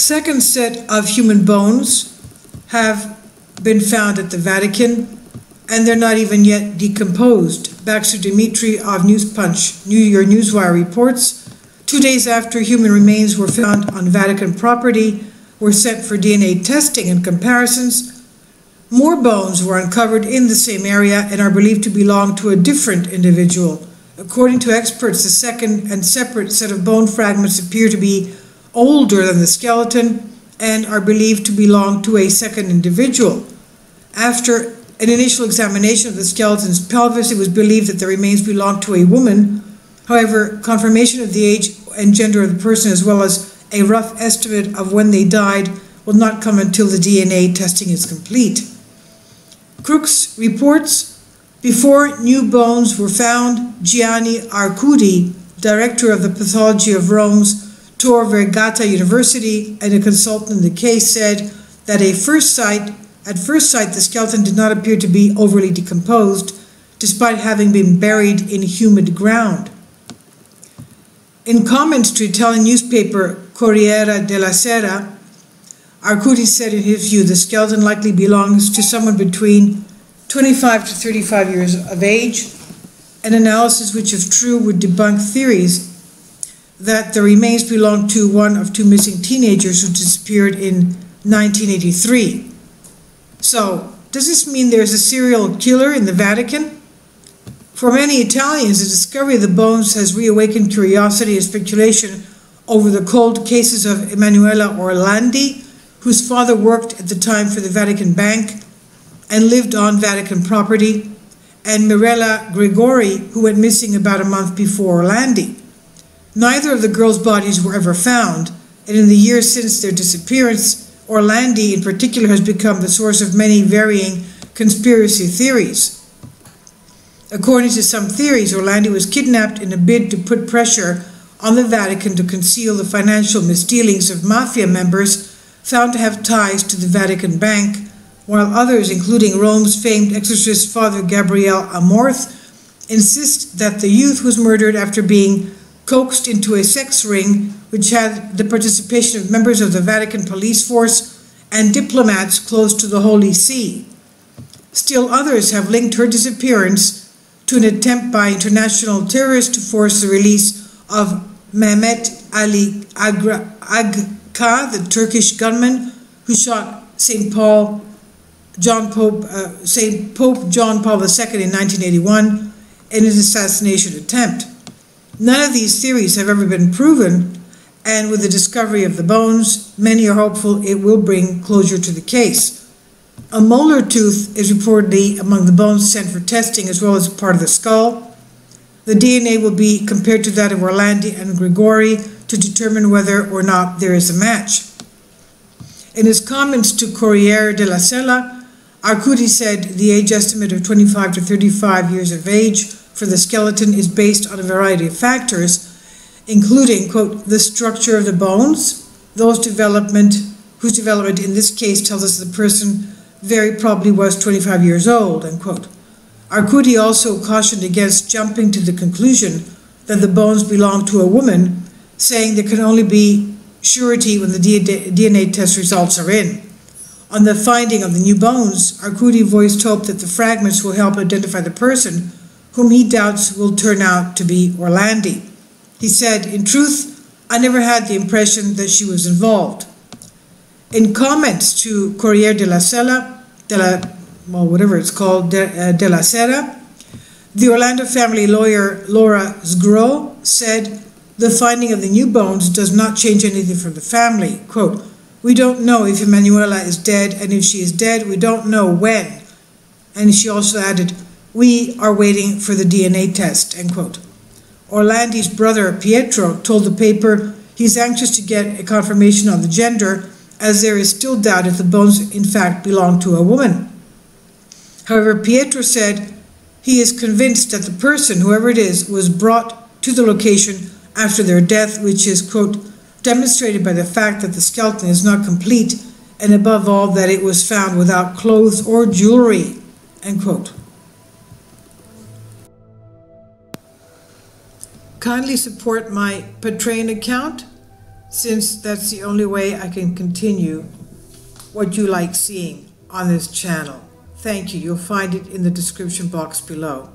Second set of human bones have been found at the Vatican, and they're not even yet decomposed. Baxter Dimitri of Newspunch, New York Newswire reports, 2 days after human remains were found on Vatican property, were sent for DNA testing and comparisons. More bones were uncovered in the same area and are believed to belong to a different individual. According to experts, the second and separate set of bone fragments appear to be older than the skeleton and are believed to belong to a second individual. After an initial examination of the skeleton's pelvis, it was believed that the remains belonged to a woman. However, confirmation of the age and gender of the person, as well as a rough estimate of when they died, will not come until the DNA testing is complete. Crooks reports, before new bones were found, Gianni Arcudi, director of the pathology of Rome's Tor Vergata University and a consultant in the case, said that at first sight, the skeleton did not appear to be overly decomposed, despite having been buried in humid ground. In comments to Italian newspaper Corriere della Sera, Arcudi said in his view the skeleton likely belongs to someone between 25 to 35 years of age, an analysis which, if true, would debunk theories that the remains belonged to one of two missing teenagers who disappeared in 1983. So, does this mean there's a serial killer in the Vatican? For many Italians, the discovery of the bones has reawakened curiosity and speculation over the cold cases of Emanuela Orlandi, whose father worked at the time for the Vatican Bank and lived on Vatican property, and Mirella Gregori, who went missing about a month before Orlandi. Neither of the girls' bodies were ever found, and in the years since their disappearance, Orlandi in particular has become the source of many varying conspiracy theories. According to some theories, Orlandi was kidnapped in a bid to put pressure on the Vatican to conceal the financial misdealings of mafia members found to have ties to the Vatican Bank, while others, including Rome's famed exorcist Father Gabriele Amorth, insist that the youth was murdered after being coaxed into a sex ring which had the participation of members of the Vatican police force and diplomats close to the Holy See. Still others have linked her disappearance to an attempt by international terrorists to force the release of Mehmet Ali Agca, the Turkish gunman who shot St. Pope John Paul II in 1981 in his assassination attempt. None of these theories have ever been proven, and with the discovery of the bones, many are hopeful it will bring closure to the case. A molar tooth is reportedly among the bones sent for testing, as well as part of the skull. The DNA will be compared to that of Orlandi and Gregori to determine whether or not there is a match. In his comments to Corriere della Sera, Arcudi said the age estimate of 25 to 35 years of age for the skeleton is based on a variety of factors, including, quote, the structure of the bones, whose development in this case tells us the person very probably was 25 years old, end quote. Arcudi also cautioned against jumping to the conclusion that the bones belong to a woman, saying there can only be surety when the DNA test results are in. On the finding of the new bones, Arcudi voiced hope that the fragments will help identify the person, whom he doubts will turn out to be Orlandi. He said, "In truth, I never had the impression that she was involved." In comments to Corriere della Sera, della Sera, the Orlando family lawyer Laura Sgro said, "The finding of the new bones does not change anything for the family. Quote, we don't know if Emanuela is dead, and if she is dead, we don't know when." And she also added, "We are waiting for the DNA test," end quote. Orlandi's brother Pietro told the paper he's anxious to get a confirmation on the gender, as there is still doubt if the bones in fact belong to a woman. However, Pietro said he is convinced that the person, whoever it is, was brought to the location after their death, which is, quote, demonstrated by the fact that the skeleton is not complete, and above all, that it was found without clothes or jewelry, end quote. Kindly support my Patreon account since that's the only way I can continue what you like seeing on this channel. Thank you. You'll find it in the description box below.